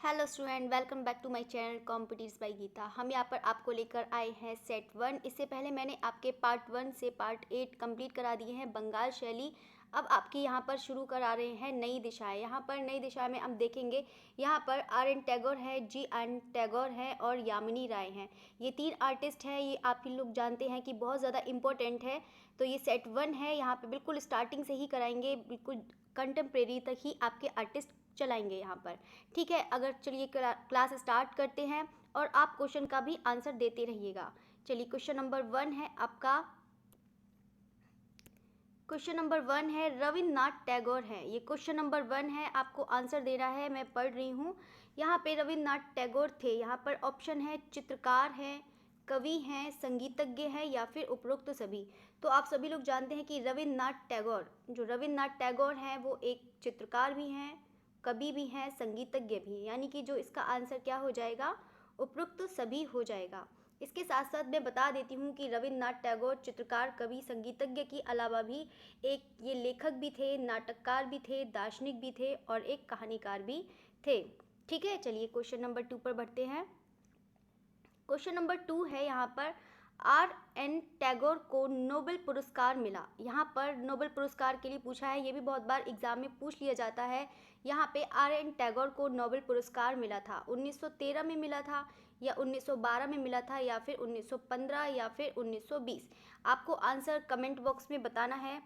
Hello student, welcome back to my channel कॉम्पिटिट्स by Geeta. हम यहाँ पर आपको लेकर आए हैं सेट 1। इससे पहले मैंने आपके पार्ट 1 से पार्ट 8 कंप्लीट करा दिए हैं बंगाल शैली। अब आपके यहाँ पर शुरू करा रहे हैं नई दिशाएं। यहाँ पर नई दिशा में हम देखेंगे, यहाँ पर R.N. टैगोर है, G.N. टैगोर है और यामिनी राय हैं। ये 3 आर्टिस्ट हैं। ये आप ही लोग जानते हैं कि बहुत ज़्यादा इम्पोर्टेंट है। तो ये सेट 1 है। यहाँ पर बिल्कुल स्टार्टिंग से ही कराएंगे, बिल्कुल कंटेम्प्रेरी तक ही आपके आर्टिस्ट चलाएंगे यहाँ पर। ठीक है, अगर चलिए क्लास स्टार्ट करते हैं और आप क्वेश्चन का भी आंसर देते रहिएगा। चलिए क्वेश्चन नंबर 1 है आपका। क्वेश्चन नंबर 1 है रविन्द्रनाथ टैगोर है। ये क्वेश्चन नंबर 1 है, आपको आंसर देना है। मैं पढ़ रही हूँ। यहाँ पे रविन्द्रनाथ टैगोर थे। यहाँ पर ऑप्शन है चित्रकार हैं, कवि हैं, संगीतज्ञ हैं या फिर उपरोक्त सभी। तो आप सभी लोग जानते हैं कि रविन्द्रनाथ टैगोर हैं वो एक चित्रकार भी हैं, कवि भी हैं, संगीतज्ञ भी, यानी कि जो इसका आंसर क्या हो जाएगा, उपरोक्त सभी हो जाएगा। इसके साथ साथ मैं बता देती हूँ कि रविन्द्रनाथ टैगोर चित्रकार, कवि, संगीतज्ञ के अलावा भी एक ये लेखक भी थे, नाटककार भी थे, दार्शनिक भी थे और एक कहानीकार भी थे। ठीक है, चलिए क्वेश्चन नंबर 2 पर बढ़ते हैं। क्वेश्चन नंबर 2 है यहाँ पर R.N. टैगोर को नोबेल पुरस्कार मिला। यहाँ पर नोबेल पुरस्कार के लिए पूछा है, ये भी बहुत बार एग्जाम में पूछ लिया जाता है। यहाँ पे R.N. टैगोर को नोबेल पुरस्कार मिला था। 1913 में मिला था या 1912 में मिला था या फिर 1915 या फिर 1920। आपको आंसर कमेंट बॉक्स में बताना है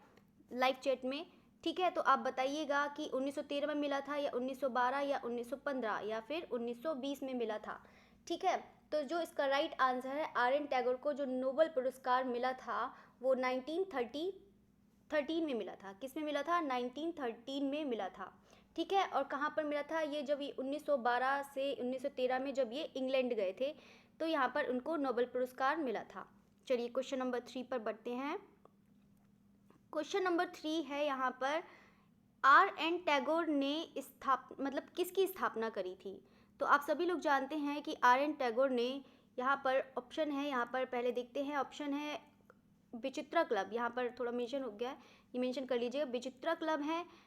लाइव चैट में। ठीक है, तो आप बताइएगा कि 1913 में मिला था या 1912 या 1915 या फिर 1920 में मिला था। ठीक है, तो जो इसका राइट आंसर है, R.N. टैगोर को जो नोबेल पुरस्कार मिला था वो 1913 में मिला था। किस में मिला था? 1913 में मिला था। ठीक है, और कहाँ पर मिला था? ये जब ये 1912 से 1913 में जब ये इंग्लैंड गए थे तो यहाँ पर उनको नोबेल पुरस्कार मिला था। चलिए क्वेश्चन नंबर 3 पर बढ़ते हैं। क्वेश्चन नंबर 3 है यहाँ पर R.N. टैगोर ने किसकी स्थापना करी थी? तो आप सभी लोग जानते हैं कि R.N. टैगोर ने, यहाँ पर ऑप्शन है, यहाँ पर पहले देखते हैं। ऑप्शन है विचित्रा क्लब, यहाँ पर थोड़ा मेंशन हो गया है, ये मेंशन कर लीजिएगा। विचित्रा क्लब है,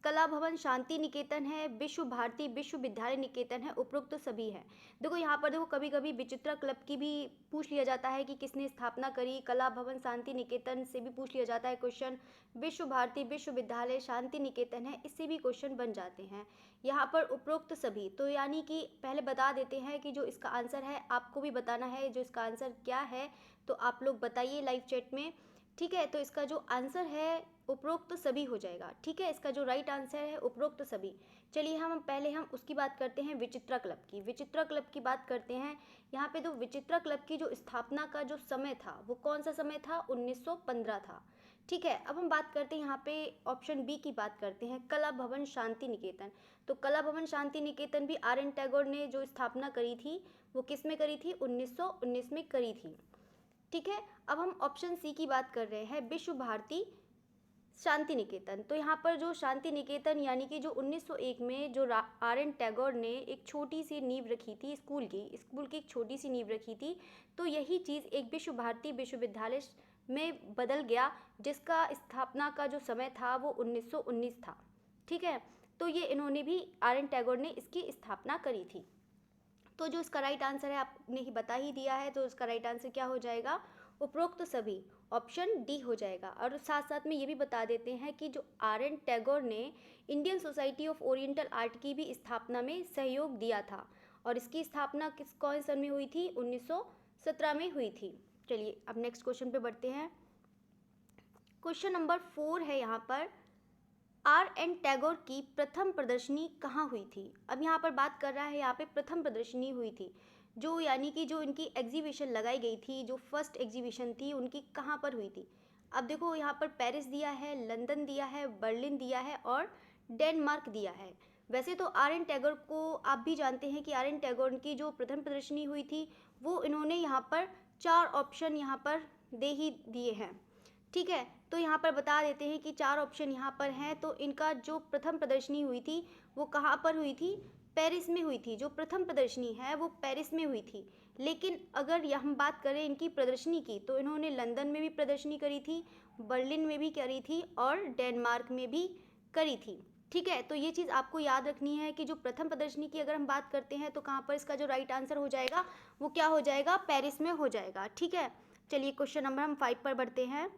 कला भवन शांति निकेतन है, विश्व भारती विश्वविद्यालय निकेतन है, उपरोक्त तो सभी है। देखो यहाँ पर देखो, कभी कभी विचित्रा क्लब की भी पूछ लिया जाता है कि किसने स्थापना करी। कला भवन शांति निकेतन से भी पूछ लिया जाता है क्वेश्चन। विश्व भारती विश्वविद्यालय शांति निकेतन है, इससे भी क्वेश्चन बन जाते हैं। यहाँ पर उपरोक्त सभी, तो यानी कि पहले बता देते हैं कि जो इसका आंसर है, आपको भी बताना है जो इसका आंसर क्या है। तो आप लोग बताइए लाइव चैट में। ठीक है, तो इसका जो आंसर है उपरोक्त सभी हो जाएगा। ठीक है, इसका जो राइट आंसर है उपरोक्त सभी। चलिए हम उसकी बात करते हैं, विचित्रा क्लब की। विचित्रा क्लब की बात करते हैं। यहाँ पे तो विचित्रा क्लब की जो स्थापना का जो समय था वो कौन सा समय था? 1915 था। ठीक है, अब हम बात करते हैं यहाँ पे ऑप्शन बी की बात करते हैं, कला भवन शांति निकेतन। तो कला भवन शांति निकेतन भी R.N. टैगोर ने जो स्थापना करी थी वो किस में करी थी? 1919 में करी थी। ठीक है, अब हम ऑप्शन सी की बात कर रहे हैं, विश्व भारती शांति निकेतन। तो यहाँ पर जो शांति निकेतन यानी कि जो 1901 में जो R.N. टैगोर ने एक छोटी सी नींव रखी थी, स्कूल की एक छोटी सी नींव रखी थी, तो यही चीज़ एक विश्व भारती विश्वविद्यालय में बदल गया, जिसका स्थापना का जो समय था वो 1919 था। ठीक है, तो ये इन्होंने भी, R.N. टैगोर ने इसकी स्थापना करी थी। तो जो इसका राइट आंसर है आपने ही बता ही दिया है, तो इसका राइट आंसर क्या हो जाएगा? उपरोक्त सभी, ऑप्शन डी हो जाएगा। और साथ साथ में ये भी बता देते हैं कि जो R.N. टैगोर ने Indian society of oriental art की भी स्थापना में सहयोग दिया था, और इसकी स्थापना कौन सन में हुई थी? 1917 में हुई थी। चलिए अब नेक्स्ट क्वेश्चन पे बढ़ते हैं। क्वेश्चन नंबर 4 है यहाँ पर, R.N. टैगोर की प्रथम प्रदर्शनी कहाँ हुई थी? अब यहाँ पर बात कर रहा है, यहाँ पे प्रथम प्रदर्शनी हुई थी, जो यानी कि जो इनकी एग्जीबिशन लगाई गई थी, जो फर्स्ट एग्जीबिशन थी उनकी, कहाँ पर हुई थी? अब देखो यहाँ पर पेरिस दिया है, लंदन दिया है, बर्लिन दिया है और डेनमार्क दिया है। वैसे तो R.N. टैगोर को आप भी जानते हैं कि R.N. टैगोर की जो प्रथम प्रदर्शनी हुई थी वो इन्होंने यहाँ पर 4 ऑप्शन यहाँ पर दे ही दिए हैं। ठीक है, तो यहाँ पर बता देते हैं कि 4 ऑप्शन यहाँ पर हैं। तो इनका जो प्रथम प्रदर्शनी हुई थी वो कहाँ पर हुई थी? पेरिस में हुई थी। जो प्रथम प्रदर्शनी है वो पेरिस में हुई थी। लेकिन अगर हम बात करें इनकी प्रदर्शनी की, तो इन्होंने लंदन में भी प्रदर्शनी करी थी, बर्लिन में भी करी थी और डेनमार्क में भी करी थी। ठीक है, तो ये चीज़ आपको याद रखनी है कि जो प्रथम प्रदर्शनी की अगर हम बात करते हैं तो कहाँ पर इसका जो राइट आंसर हो जाएगा वो क्या हो जाएगा, पेरिस में हो जाएगा। ठीक है, चलिए क्वेश्चन नंबर हम 5 पर बढ़ते हैं।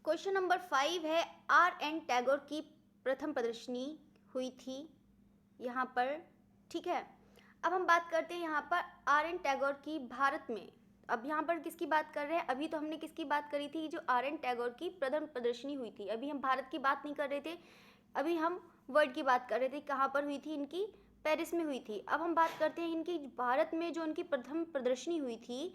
क्वेश्चन नंबर 5 है, R.N. टैगोर की प्रथम प्रदर्शनी हुई थी यहाँ पर। ठीक है, अब हम बात करते हैं यहाँ पर R.N. टैगोर की भारत में। अब यहाँ पर किसकी बात कर रहे हैं, अभी तो हमने किसकी बात करी थी, जो R.N. टैगोर की प्रथम प्रदर्शनी हुई थी। अभी हम भारत की बात नहीं कर रहे थे, अभी हम वर्ल्ड की बात कर रहे थे। कहाँ पर हुई थी इनकी, पेरिस में हुई थी। अब हम बात करते हैं इनकी भारत में जो उनकी प्रथम प्रदर्शनी हुई थी,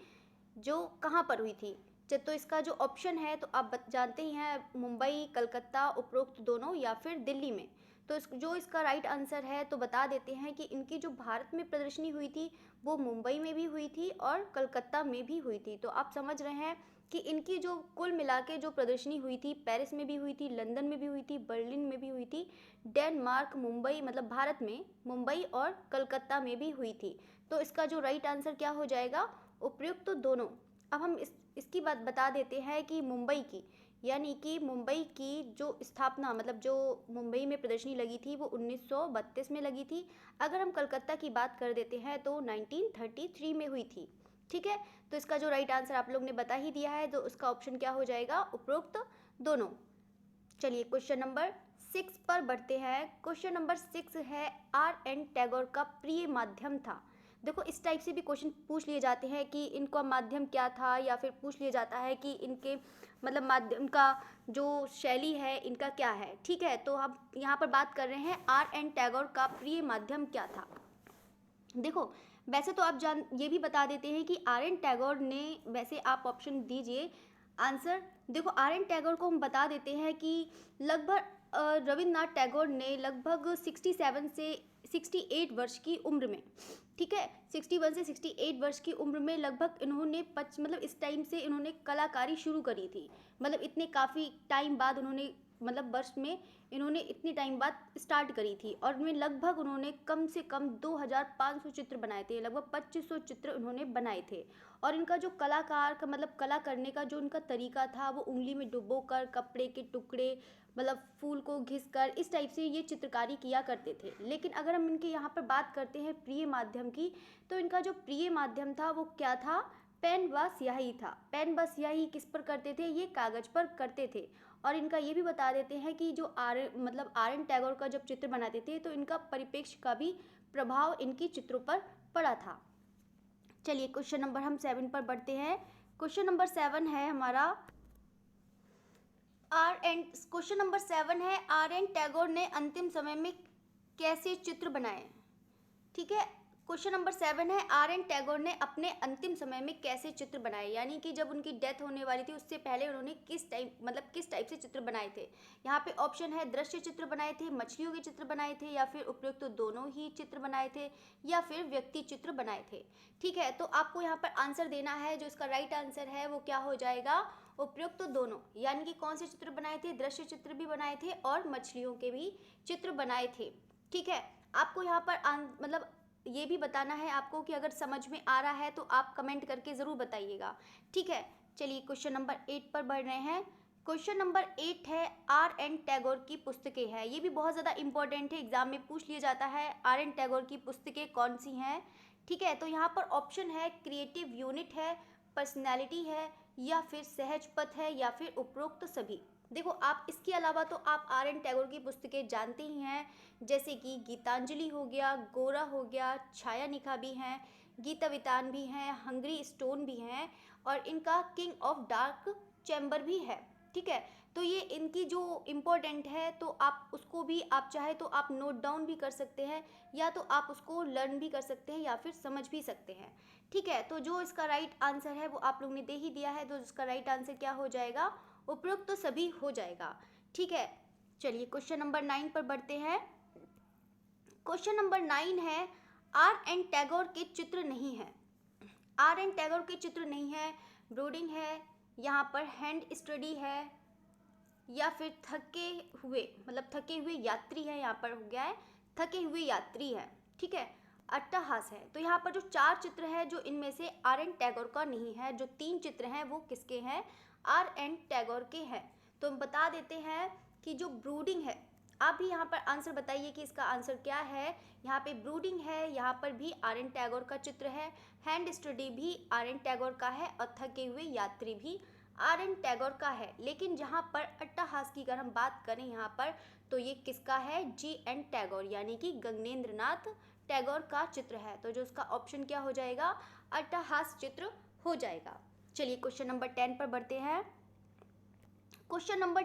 जो कहाँ पर हुई थी। तो इसका जो ऑप्शन है तो आप जानते ही हैं, मुंबई, कलकत्ता, उपरोक्त दोनों, या फिर दिल्ली में। तो जो इसका राइट आंसर है तो बता देते हैं कि इनकी जो भारत में प्रदर्शनी हुई थी वो मुंबई में भी हुई थी और कलकत्ता में भी हुई थी। तो आप समझ रहे हैं कि इनकी जो कुल मिला के जो प्रदर्शनी हुई थी, पेरिस में भी हुई थी, लंदन में भी हुई थी, बर्लिन में भी हुई थी, डेनमार्क, मुंबई, मतलब भारत में मुंबई और कलकत्ता में भी हुई थी। तो इसका जो राइट आंसर क्या हो जाएगा, उपयुक्त दोनों। अब हम इसकी बात बता देते हैं कि मुंबई की, यानी कि मुंबई की जो स्थापना, मतलब जो मुंबई में प्रदर्शनी लगी थी वो 1932 में लगी थी। अगर हम कलकत्ता की बात कर देते हैं तो 1933 में हुई थी। ठीक है, तो इसका जो राइट आंसर आप लोग ने बता ही दिया है, तो उसका ऑप्शन क्या हो जाएगा, उपरोक्त दोनों। चलिए क्वेश्चन नंबर 6 पर बढ़ते हैं। क्वेश्चन नंबर 6 है, R.N. टैगोर का प्रिय माध्यम था। देखो, इस टाइप से भी क्वेश्चन पूछ लिए जाते हैं कि इनका माध्यम क्या था, या फिर पूछ लिया जाता है कि इनके मतलब माध्यम का जो शैली है इनका क्या है। ठीक है, तो हम यहाँ पर बात कर रहे हैं R.N. टैगोर का प्रिय माध्यम क्या था। देखो, वैसे तो आप ये भी बता देते हैं कि R.N. टैगोर ने, वैसे आप ऑप्शन दीजिए आंसर। देखो, R.N. टैगोर को हम बता देते हैं कि लगभग रविन्द्रनाथ टैगोर ने लगभग 67 से 68 वर्ष की उम्र में, ठीक है, 61 से 68 वर्ष की उम्र में लगभग इन्होंने मतलब इस टाइम से इन्होंने कलाकारी शुरू करी थी। मतलब इतने काफ़ी टाइम बाद उन्होंने, मतलब वर्ष में इन्होंने इतने टाइम बाद स्टार्ट करी थी, और इनमें लगभग उन्होंने कम से कम 2500 चित्र बनाए थे, लगभग 2500 चित्र उन्होंने बनाए थे। और इनका जो कलाकार का मतलब कला करने का जो उनका तरीका था, वो उंगली में डुबो कर कपड़े के टुकड़े, मतलब फूल को घिस कर, इस टाइप से ये चित्रकारी किया करते थे। लेकिन अगर हम इनके यहाँ पर बात करते हैं प्रिय माध्यम की, तो इनका जो प्रिय माध्यम था वो क्या था, पेन व स्याही था। पेन व स्याही किस पर करते थे, ये कागज पर करते थे। और इनका ये भी बता देते हैं कि जो R.N. टैगोर का जब चित्र बनाते थे तो इनका परिप्रेक्ष्य का भी प्रभाव इनकी चित्रों पर पड़ा था। चलिए क्वेश्चन नंबर हम 7 पर बढ़ते हैं। क्वेश्चन नंबर 7 है हमारा, क्वेश्चन नंबर 7 है, R.N. टैगोर ने अंतिम समय में कैसे चित्र बनाए। ठीक है, क्वेश्चन नंबर 7 है, R.N. टैगोर ने अपने अंतिम समय में कैसे चित्र बनाए, यानी कि जब उनकी डेथ होने वाली थी उससे पहले उन्होंने किस टाइप से चित्र बनाए थे। यहाँ पे ऑप्शन है, दृश्य चित्र बनाए थे, मछलियों के चित्र बनाए थे, या फिर उपयुक्त तो दोनों ही चित्र बनाए थे, या फिर व्यक्ति चित्र बनाए थे। ठीक है, तो आपको यहाँ पर आंसर देना है। जो इसका राइट आंसर है वो क्या हो जाएगा, उपयुक्त तो दोनों। यानी कि कौन से चित्र बनाए थे, दृश्य चित्र भी बनाए थे और मछलियों के भी चित्र बनाए थे। ठीक है, आपको यहाँ पर मतलब ये भी बताना है आपको कि अगर समझ में आ रहा है तो आप कमेंट करके ज़रूर बताइएगा। ठीक है, चलिए क्वेश्चन नंबर 8 पर बढ़ रहे हैं। क्वेश्चन नंबर 8 है, R.N. टैगोर की पुस्तकें हैं। ये भी बहुत ज़्यादा इंपॉर्टेंट है, एग्जाम में पूछ लिया जाता है, R.N. टैगोर की पुस्तकें कौन सी हैं। ठीक है, तो यहाँ पर ऑप्शन है, क्रिएटिव यूनिट है, पर्सनैलिटी है, या फिर सहज पथ है, या फिर उपरोक्त सभी। देखो, आप इसके अलावा तो आप R.N. टैगोर की पुस्तकें जानते ही हैं, जैसे कि गीतांजलि हो गया, गोरा हो गया, छायानिका भी हैं, गीतावितान भी हैं, हंगरी स्टोन भी हैं, और इनका किंग ऑफ डार्क चैम्बर भी है। ठीक है, तो ये इनकी जो इम्पोर्टेंट है, तो आप उसको भी, आप चाहे तो आप नोट डाउन भी कर सकते हैं, या तो आप उसको लर्न भी कर सकते हैं, या फिर समझ भी सकते हैं। ठीक है, तो जो इसका राइट आंसर है वो आप लोग ने दे ही दिया है, तो इसका राइट आंसर क्या हो जाएगा, उपयुक्त तो सभी हो जाएगा। ठीक है, चलिए क्वेश्चन नंबर 9 पर बढ़ते हैं। क्वेश्चन नंबर 9 है, R.N. टैगोर के चित्र नहीं है। R.N. टैगोर के चित्र नहीं है, ब्रोडिंग है, यहाँ पर हैंड स्टडी है, या फिर थके हुए यात्री है, यहाँ पर हो गया है थके हुए यात्री है। ठीक है, अट्टहास है। तो यहाँ पर जो 4 चित्र है, जो इनमें से R.N. टैगोर का नहीं है, जो 3 चित्र हैं वो किसके हैं, R.N. टैगोर के हैं। तो हम बता देते हैं कि जो ब्रूडिंग है, आप भी यहाँ पर आंसर बताइए कि इसका आंसर क्या है। यहाँ पे ब्रूडिंग है, यहाँ पर भी आर एन टैगोर का चित्र है, हैंड स्टडी भी आर एन टैगोर का है और थके हुए यात्री भी आर एन टैगोर का है। लेकिन जहाँ पर अट्टहास की अगर हम बात करें यहाँ पर, तो ये किसका है, जी एन टैगोर यानी कि गगनेंद्र नाथ टैगोर का चित्र है। तो जो उसका ऑप्शन क्या हो जाएगा, अट्टहास चित्र हो जाएगा। चलिए क्वेश्चन नंबर 10 पर बढ़ते हैं। क्वेश्चन नंबर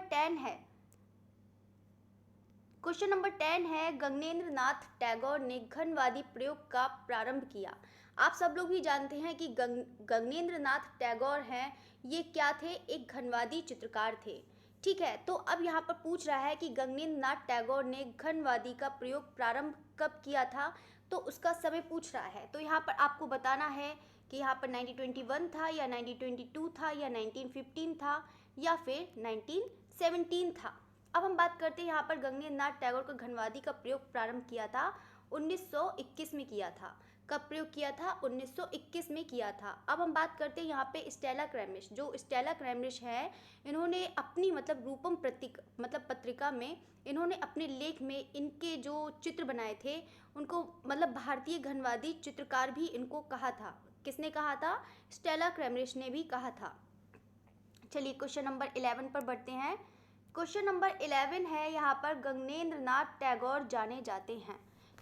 10 है गगनेंद्र नाथ टैगोर ने घनवादी प्रयोग का प्रारंभ किया। आप सब लोग भी जानते हैं कि गगनेंद्र नाथ टैगोर हैं, ये क्या थे, एक घनवादी चित्रकार थे। ठीक है, तो अब यहाँ पर पूछ रहा है कि गगनेंद्र नाथ टैगोर ने घनवादी का प्रयोग प्रारंभ कब किया था, तो उसका समय पूछ रहा है। तो यहाँ पर आपको बताना है कि यहाँ पर 1921 था या 1922 था या 1915 था या फिर 1917 था। अब हम बात करते हैं यहाँ पर गगनेंद्र नाथ टैगोर का घनवादी का प्रयोग प्रारंभ किया था 1921 में किया था। कब प्रयोग किया था, 1921 में किया था। अब हम बात करते हैं यहाँ पे स्टेला क्रैमरिश, जो स्टेला क्रैमरिश है, इन्होंने अपनी मतलब रूपम पत्रिका में इन्होंने अपने लेख में इनके जो चित्र बनाए थे उनको मतलब भारतीय घनवादी चित्रकार भी इनको कहा था। किसने कहा था, स्टेला क्रैमरिश ने भी कहा था। चलिए क्वेश्चन नंबर 11 पर बढ़ते हैं। क्वेश्चन नंबर 11 है, यहाँ पर गगनेंद्र नाथ टैगोर जाने जाते हैं।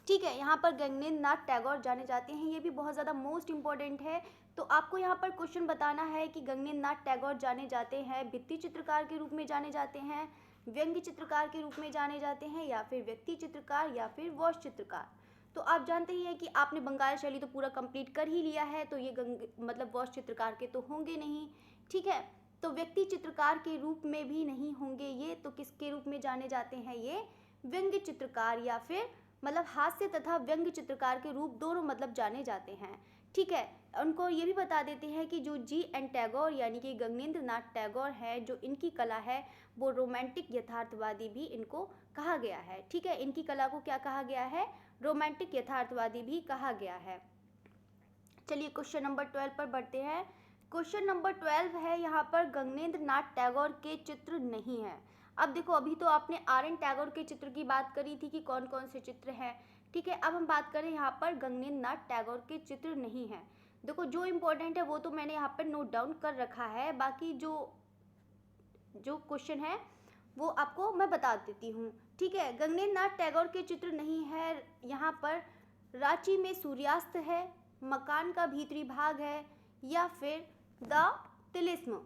ठीक है, यहाँ पर गगनेंद्र नाथ टैगोर जाने जाते हैं, ये भी बहुत ज़्यादा मोस्ट इंपॉर्टेंट है। तो आपको यहाँ पर क्वेश्चन बताना है कि गगनेंद्र नाथ टैगोर जाने जाते हैं भित्ति चित्रकार के रूप में जाने जाते हैं, व्यंग्य चित्रकार के रूप में जाने जाते हैं, या फिर व्यक्ति चित्रकार या फिर वॉश चित्रकार। तो आप जानते ही हैं कि आपने बंगाल शैली तो पूरा कंप्लीट कर ही लिया है, तो ये वॉश चित्रकार के तो होंगे नहीं। ठीक है, तो व्यक्ति चित्रकार के रूप में भी नहीं होंगे ये, तो किसके रूप में जाने जाते हैं, ये व्यंग्य चित्रकार या फिर हास्य तथा व्यंग्य चित्रकार के रूप दोनों जाने जाते हैं। ठीक है, उनको ये भी बता देते हैं कि जो जी एन टैगोर यानी कि गगनेंद्र नाथ टैगोर है, जो इनकी कला है वो रोमांटिक यथार्थवादी भी इनको कहा गया है। ठीक है, इनकी कला को क्या कहा गया है, रोमांटिक यथार्थवादी भी कहा गया है। चलिए क्वेश्चन नंबर 12 पर बढ़ते हैं। क्वेश्चन नंबर 12 है, यहाँ पर गगनेंद्र नाथ टैगोर के चित्र नहीं है। अब देखो, अभी तो आपने आर एन टैगोर के चित्र की बात करी थी कि कौन कौन से चित्र हैं। ठीक है, अब हम बात करें यहाँ पर गगनेंद्र नाथ टैगोर के चित्र नहीं हैं। देखो, जो इम्पोर्टेंट है वो तो मैंने यहाँ पर नोट डाउन कर रखा है, बाकी जो क्वेश्चन है वो आपको मैं बता देती हूँ। ठीक है, गगनेंद्र नाथ टैगोर के चित्र नहीं है। यहाँ पर रांची में सूर्यास्त है, मकान का भीतरी भाग है, या फिर द तिलिस्म,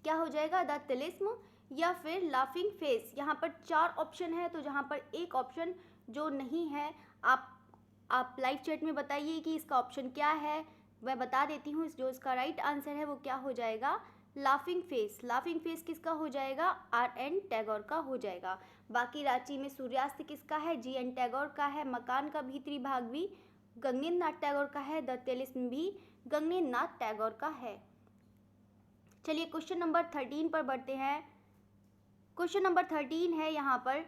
क्या हो जाएगा, द तिलिस्म या फिर लाफिंग फेस। यहाँ पर 4 ऑप्शन है, तो जहाँ पर एक ऑप्शन जो नहीं है, आप लाइव चैट में बताइए कि इसका ऑप्शन क्या है। मैं बता देती हूँ, जो इसका राइट आंसर है वो क्या हो जाएगा, लाफिंग फेस। लाफिंग फेस किसका हो जाएगा, आर एन टैगोर का हो जाएगा। बाकी रांची में सूर्यास्त किसका है, जी एन टैगोर का है। मकान का भीतरी भाग भी गगनेंद्र नाथ टैगोर का है। द तिलिस्म भी गगनेंद्र नाथ टैगोर का है। चलिए क्वेश्चन नंबर 13 पर बढ़ते हैं। क्वेश्चन नंबर 13 है, यहाँ पर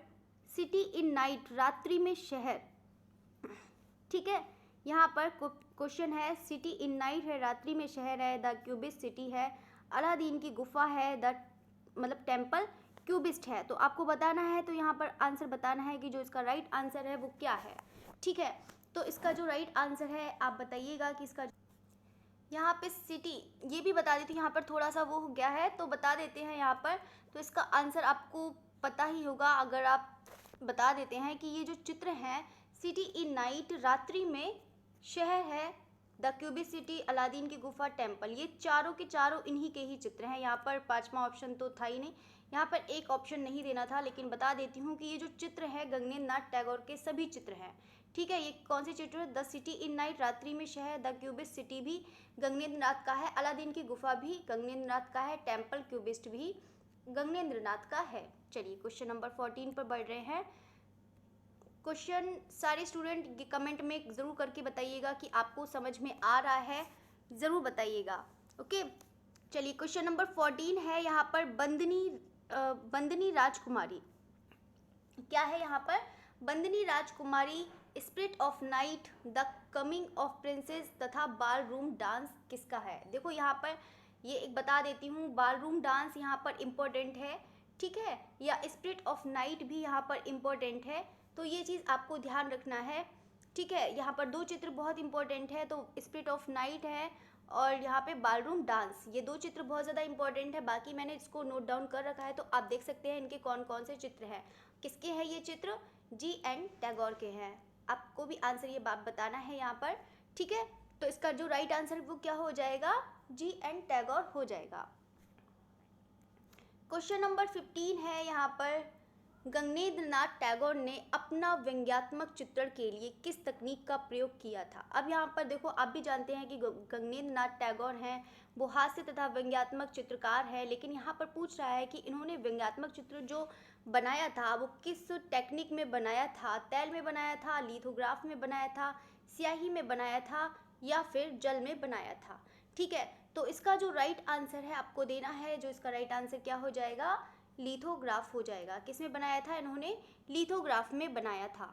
सिटी इन नाइट, रात्रि में शहर। ठीक है, यहाँ पर क्वेश्चन है, सिटी इन नाइट है, रात्रि में शहर है, द क्यूबिस्ट सिटी है, अलादीन की गुफा है, द टेम्पल क्यूबिस्ट है। तो आपको बताना है, तो यहाँ पर आंसर बताना है कि जो इसका राइट आंसर है वो क्या है। ठीक है, तो इसका जो राइट आंसर है आप बताइएगा कि इसका, यहाँ पे सिटी ये भी बता देती हूँ, यहाँ पर थोड़ा सा वो हो गया है तो बता देते हैं यहाँ पर। तो इसका आंसर आपको पता ही होगा अगर आप बता देते हैं कि ये जो चित्र हैं, सिटी इन नाइट, रात्रि में शहर है, द क्यूबिस्ट सिटी, अलादीन की गुफा, टेम्पल, ये चारों के चारों इन्हीं के ही चित्र हैं। यहाँ पर 5वां ऑप्शन तो था ही नहीं, यहाँ पर एक ऑप्शन नहीं देना था, लेकिन बता देती हूँ कि ये जो चित्र है गगनेंद्र नाथ टैगोर के सभी चित्र हैं। ठीक है, ये कौन से चित्र है, द सिटी इन नाइट, रात्रि में शहर, द क्यूबिस्ट सिटी भी गगनेंद्र नाथ का है, अलादीन की गुफा भी गगनेंद्र नाथ का है, टेम्पल क्यूबिस्ट भी गगनेंद्र नाथ का है। चलिए क्वेश्चन नंबर 14 पर बढ़ रहे हैं। क्वेश्चन सारे स्टूडेंट कमेंट में ज़रूर करके बताइएगा कि आपको समझ में आ रहा है, ज़रूर बताइएगा। ओके, चलिए क्वेश्चन नंबर 14 है, यहाँ पर बंदनी राजकुमारी, क्या है यहाँ पर, बंदनी राजकुमारी, spirit of night, the coming of princess तथा बाल रूम डांस किसका है। देखो यहाँ पर ये एक बता देती हूँ, बालरूम डांस यहाँ पर इम्पोर्टेंट है, ठीक है, या स्पिरिट ऑफ नाइट भी यहाँ पर इम्पोर्टेंट है। तो ये चीज़ आपको ध्यान रखना है, ठीक है। यहाँ पर दो चित्र बहुत इंपॉर्टेंट है, तो स्पिरिट ऑफ नाइट है और यहाँ पे बालरूम डांस, ये दो चित्र बहुत ज़्यादा इंपॉर्टेंट है। बाकी मैंने इसको नोट डाउन कर रखा है, तो आप देख सकते हैं इनके कौन कौन से चित्र हैं। किसके हैं ये चित्र? G.N. टैगोर के हैं। आपको भी आंसर ये बात बताना है यहाँ पर, ठीक है। तो इसका जो राइट आंसर वो क्या हो जाएगा? G.N. टैगोर हो जाएगा। क्वेश्चन नंबर 15 है यहाँ पर, गगनेंद्र नाथ टैगोर ने अपना व्यंग्यात्मक चित्रण के लिए किस तकनीक का प्रयोग किया था? अब यहाँ पर देखो, आप भी जानते हैं कि गगनेंद्र नाथ टैगोर हैं वो हास्य तथा व्यंग्यात्मक चित्रकार है, लेकिन यहाँ पर पूछ रहा है कि इन्होंने व्यंग्यात्मक चित्र जो बनाया था वो किस टेक्निक में बनाया था? तैल में बनाया था, लिथोग्राफ में बनाया था, स्याही में बनाया था, या फिर जल में बनाया था, ठीक है। तो इसका जो राइट आंसर है आपको देना है, जो इसका राइट आंसर क्या हो जाएगा? लिथोग्राफ हो जाएगा। किसमें बनाया था? इन्होंने लिथोग्राफ में बनाया था।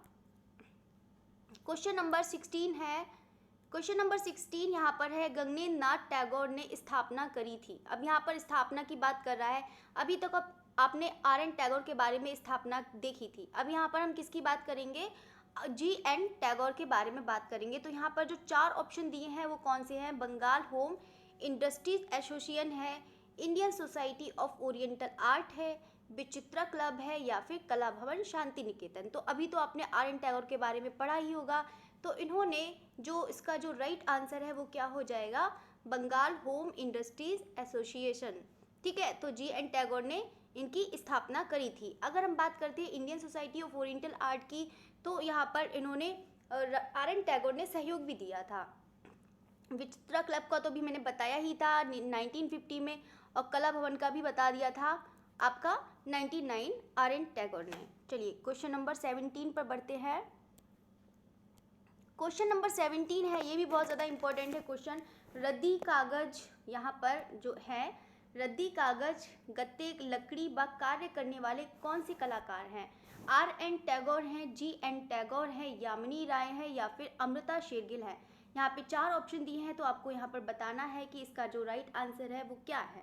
क्वेश्चन नंबर 16 है, क्वेश्चन नंबर 16 यहाँ पर है, गगनेंद्र नाथ टैगोर ने स्थापना करी थी। अब यहाँ पर स्थापना की बात कर रहा है। अभी तक आपने R.N. टैगोर के बारे में स्थापना देखी थी। अब यहाँ पर हम किसकी बात करेंगे? G.N. टैगोर के बारे में बात करेंगे। तो यहाँ पर जो चार ऑप्शन दिए हैं वो कौन से हैं? बंगाल होम इंडस्ट्रीज एसोसिएशन है, Indian society of oriental art है, विचित्रा क्लब है, या फिर कला भवन शांति निकेतन। तो अभी तो आपने R.N. टैगोर के बारे में पढ़ा ही होगा। तो इन्होंने जो इसका जो राइट आंसर है वो क्या हो जाएगा? बंगाल होम इंडस्ट्रीज एसोसिएशन, ठीक है। तो G.N. टैगोर ने इनकी स्थापना करी थी। अगर हम बात करते हैं Indian society of oriental art की, तो यहाँ पर इन्होंने R.N. टैगोर ने सहयोग भी दिया था। विचित्रा क्लब का तो भी मैंने बताया ही था 1950 में, और कला भवन का भी बता दिया था आपका 99 R.N. टैगोर ने। चलिए क्वेश्चन नंबर 17 पर बढ़ते हैं। क्वेश्चन नंबर 17 है, ये भी बहुत ज़्यादा इंपॉर्टेंट है क्वेश्चन। रद्दी कागज, यहाँ पर जो है रद्दी कागज, गत्ते, लकड़ी व कार्य करने वाले कौन से कलाकार हैं? R.N. टैगोर हैं, G.N. टैगोर हैं, यामिनी राय है, या फिर अमृता शेरगिल है। यहाँ पे चार ऑप्शन दिए हैं, तो आपको यहाँ पर बताना है कि इसका जो राइट आंसर है वो क्या है,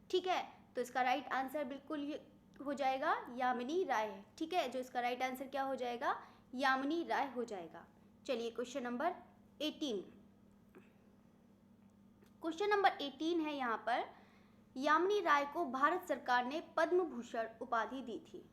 ठीक है। तो इसका राइट आंसर बिल्कुल ये हो जाएगा यामिनी राय है, ठीक है। जो इसका राइट आंसर क्या हो जाएगा? यामिनी राय हो जाएगा। चलिए क्वेश्चन नंबर 18, क्वेश्चन नंबर 18 है यहाँ पर, यामिनी राय को भारत सरकार ने पद्म भूषण उपाधि दी थी,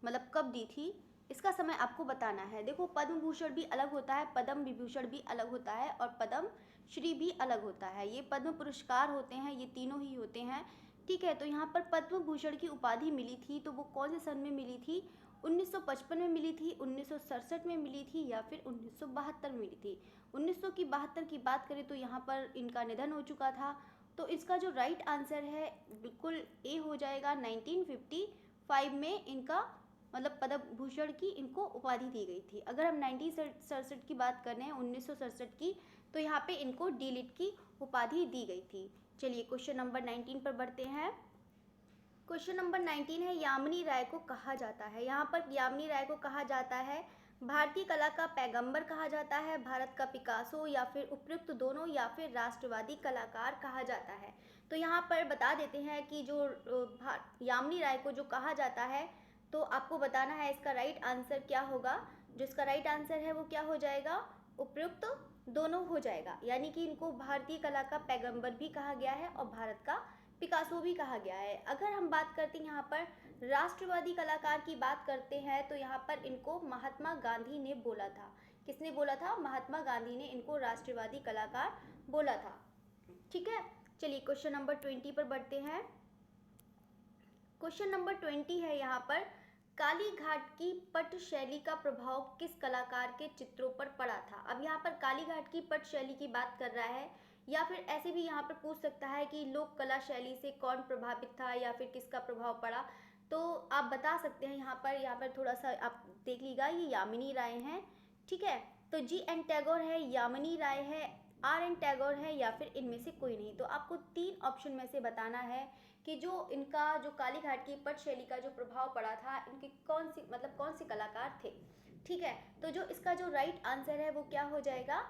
मतलब कब दी थी? इसका समय आपको बताना है। देखो, पद्म भूषण भी अलग होता है, पद्म विभूषण भी अलग होता है, और पद्म श्री भी अलग होता है। ये पद्म पुरस्कार होते हैं, ये तीनों ही होते हैं, ठीक है। तो यहाँ पर पद्म भूषण की उपाधि मिली थी, तो वो कौन से सन में मिली थी? 1955 में मिली थी, 1967 में मिली थी, या फिर 1972 में मिली थी। 1972 की बात करें तो यहाँ पर इनका निधन हो चुका था। तो इसका जो राइट आंसर है बिल्कुल ए हो जाएगा। 1955 में इनका मतलब पद्म भूषण की इनको उपाधि दी गई थी। अगर हम 1967 की बात कर रहे हैं, 1967 की, तो यहाँ पे इनको डी.लिट की उपाधि दी गई थी। चलिए क्वेश्चन नंबर 19 पर बढ़ते हैं। क्वेश्चन नंबर 19 है, यामिनी राय को कहा जाता है, यहाँ पर यामिनी राय को कहा जाता है भारतीय कला का पैगंबर कहा जाता है, भारत का पिकासो, या फिर उपयुक्त दोनों, या फिर राष्ट्रवादी कलाकार कहा जाता है। तो यहाँ पर बता देते हैं कि जो यामिनी राय को जो कहा जाता है, तो आपको बताना है इसका राइट आंसर क्या होगा। जो इसका राइट आंसर है वो क्या हो जाएगा? उपयुक्त दोनों हो जाएगा। यानी कि इनको भारतीय कला का पैगंबर भी कहा गया है और भारत का पिकासो भी कहा गया है। अगर हम बात करते हैं यहाँ पर राष्ट्रवादी कलाकार की बात करते हैं, तो यहाँ पर इनको महात्मा गांधी ने बोला था। किसने बोला था? महात्मा गांधी ने इनको राष्ट्रवादी कलाकार बोला था, ठीक है। चलिए क्वेश्चन नंबर 20 पर बढ़ते हैं। क्वेश्चन नंबर 20 है यहाँ पर, काली घाट की पट शैली का प्रभाव किस कलाकार के चित्रों पर पड़ा था? अब यहाँ पर काली घाट की पट शैली की बात कर रहा है, या फिर ऐसे भी यहाँ पर पूछ सकता है कि लोक कला शैली से कौन प्रभावित था, या फिर किसका प्रभाव पड़ा। तो आप बता सकते हैं यहाँ पर थोड़ा सा आप देख लीजिएगा, ये यामिनी राय हैं, ठीक है। तो G.N. टैगोर है, यामिनी राय है, R.N. टैगोर है, या फिर इनमें से कोई नहीं। तो आपको तीन ऑप्शन में से बताना है कि जो इनका जो काली घाट की पट शैली का जो प्रभाव पड़ा था, इनके कौन सी कलाकार थे, ठीक है। तो जो इसका जो राइट आंसर है वो क्या हो जाएगा?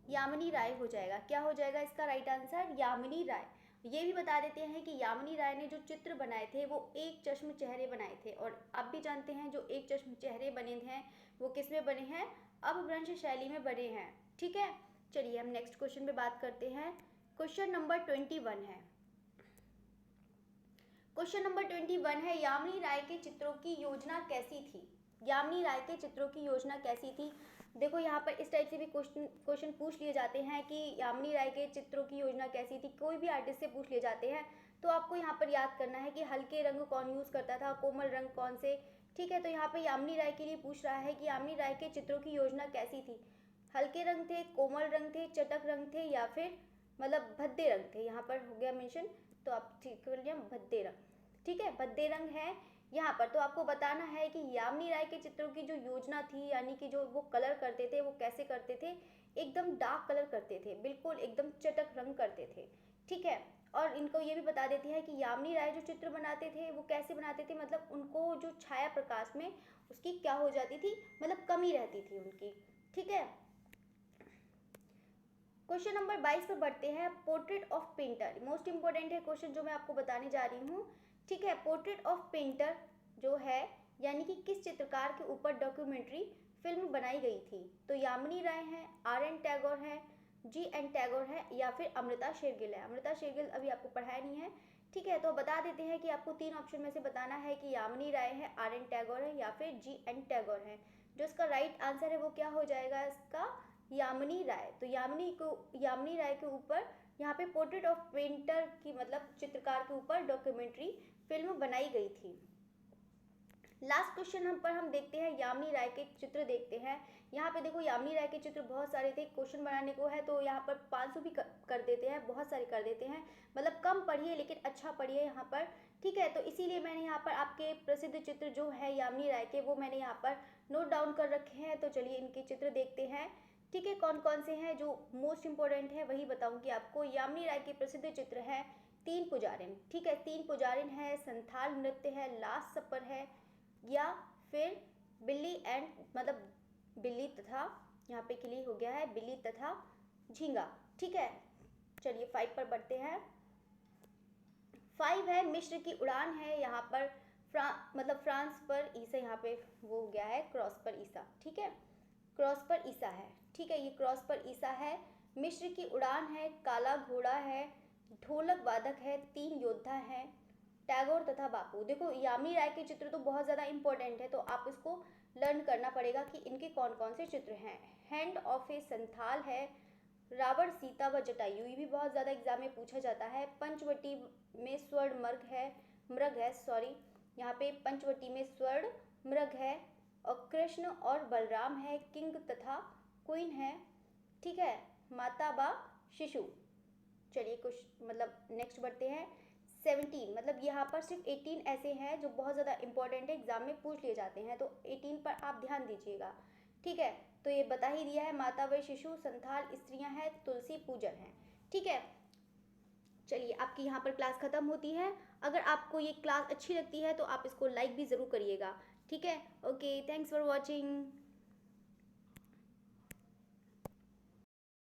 यामिनी राय हो जाएगा। क्या हो जाएगा इसका राइट आंसर? यामिनी राय। ये भी बता देते हैं कि यामिनी राय ने जो चित्र बनाए थे वो एक चश्म चेहरे बनाए थे, और आप भी जानते हैं जो एक चश्म चेहरे बने हैं वो किस में बने हैं, अपभ्रंश शैली में बने हैं। ठीक है, चलिए हम नेक्स्ट क्वेश्चन पे बात करते हैं। क्वेश्चन नंबर 21 है। क्वेश्चन नंबर 21 है, यामिनी राय के चित्रों की योजना कैसी थी। यामिनी राय के चित्रों की योजना कैसी थी। देखो यहाँ पर इस टाइप से भी क्वेश्चन पूछ लिए जाते हैं कि यामिनी राय के चित्रों की योजना कैसी थी, कोई भी आर्टिस्ट से पूछ लिए जाते हैं। तो आपको यहाँ पर याद करना है कि हल्के रंग कौन यूज़ करता था, कोमल रंग कौन से। ठीक है, तो यहाँ पर यामिनी राय के लिए पूछ रहा है कि यामिनी राय के चित्रों की योजना कैसी थी। हल्के रंग थे, कोमल रंग थे, चटक रंग थे, या फिर मतलब भद्दे रंग थे। यहाँ पर हो गया मेंशन, तो आप ठीक कर लिया भद्दे रंग। ठीक है, भद्दे रंग है यहाँ पर। तो आपको बताना है कि यामिनी राय के चित्रों की जो योजना थी, यानी कि जो वो कलर करते थे वो कैसे करते थे, एकदम डार्क कलर करते थे, बिल्कुल एकदम चटक रंग करते थे। ठीक है, और इनको ये भी बता देते हैं कि यामिनी राय जो चित्र बनाते थे वो कैसे बनाते थे, मतलब उनको जो छाया प्रकाश में उसकी क्या हो जाती थी, मतलब कमी रहती थी उनकी। ठीक है, क्वेश्चन नंबर 22 पर बढ़ते हैं। Portrait of painter most important है क्वेश्चन जो मैं आपको बताने जा रही हूँ। ठीक है, पोर्ट्रेट ऑफ पेंटर जो है, यानी कि किस चित्रकार के ऊपर डॉक्यूमेंट्री फिल्म बनाई गई थी। तो यामिनी राय है, R N टैगोर है, G N टैगोर है, या फिर अमृता शेरगिल है। अमृता शेरगिल अभी आपको पढ़ाया नहीं है। ठीक है, तो बता देते हैं कि आपको 3 ऑप्शन में से बताना है कि यामिनी राय है, R N टैगोर है, या फिर G N टैगोर है। जो इसका राइट आंसर है वो क्या हो जाएगा इसका, यामिनी राय। तो यामिनी राय के ऊपर यहाँ पे पोर्ट्रेट ऑफ पेंटर की मतलब चित्रकार के ऊपर डॉक्यूमेंट्री फिल्म बनाई गई थी। लास्ट क्वेश्चन हम देखते हैं, यामिनी राय के चित्र देखते हैं। यहाँ पे देखो यामिनी राय के चित्र बहुत सारे थे, क्वेश्चन बनाने को है तो यहाँ पर 500 भी कर देते हैं, बहुत सारे कर देते हैं, मतलब कम पढ़िए लेकिन अच्छा पढ़िए यहाँ पर। ठीक है, तो इसीलिए मैंने यहाँ पर आपके प्रसिद्ध चित्र जो है यामिनी राय के वो मैंने यहाँ पर नोट डाउन कर रखे हैं। तो चलिए इनके चित्र देखते हैं। ठीक है, कौन कौन से हैं जो मोस्ट इंपॉर्टेंट है वही बताऊंगी आपको। यामिनी राय के प्रसिद्ध चित्र है तीन पुजारिन। ठीक है, तीन पुजारिन है, संथाल नृत्य है, लास्ट सपर है, या फिर बिल्ली एंड मतलब बिल्ली तथा, यहाँ पे क्लियर हो गया है, बिल्ली तथा झींगा। ठीक है, चलिए 5 पर बढ़ते हैं। 5 है मिस्र की उड़ान है, यहाँ पर मतलब फ्रांस पर ईसा, यहाँ पे वो हो गया है क्रॉस पर ईसा। ठीक है, क्रॉस पर ईसा है। ठीक है, ये क्रॉस पर ईसा है। मिस्र की उड़ान है, काला घोड़ा है, ढोलक वादक है, 3 योद्धा है, टैगोर तथा बापू। देखो यामिनी राय के चित्र तो बहुत ज़्यादा इंपॉर्टेंट है, तो आप इसको लर्न करना पड़ेगा कि इनके कौन कौन से चित्र हैं। हैंड ऑफ ए संथाल है, रावण सीता व जटायु, ये भी बहुत ज़्यादा एग्जाम में पूछा जाता है। पंचवटी में स्वर्ण मृग है सॉरी, यहाँ पे पंचवटी में स्वर्ण मृग है, और कृष्ण और बलराम है, किंग तथा क्वीन है। ठीक है, माता बा शिशु। चलिए कुछ मतलब नेक्स्ट बढ़ते हैं। 17 मतलब यहाँ पर सिर्फ 18 ऐसे हैं जो बहुत ज़्यादा इंपॉर्टेंट है, एग्जाम में पूछ लिए जाते हैं, तो 18 पर आप ध्यान दीजिएगा। ठीक है, तो ये बता ही दिया है, माता व शिशु, संथाल स्त्रियां हैं, तुलसी पूजन है। ठीक है, चलिए आपकी यहाँ पर क्लास ख़त्म होती है। अगर आपको ये क्लास अच्छी लगती है तो आप इसको लाइक भी ज़रूर करिएगा। ठीक है, ओके, थैंक्स फॉर वॉचिंग।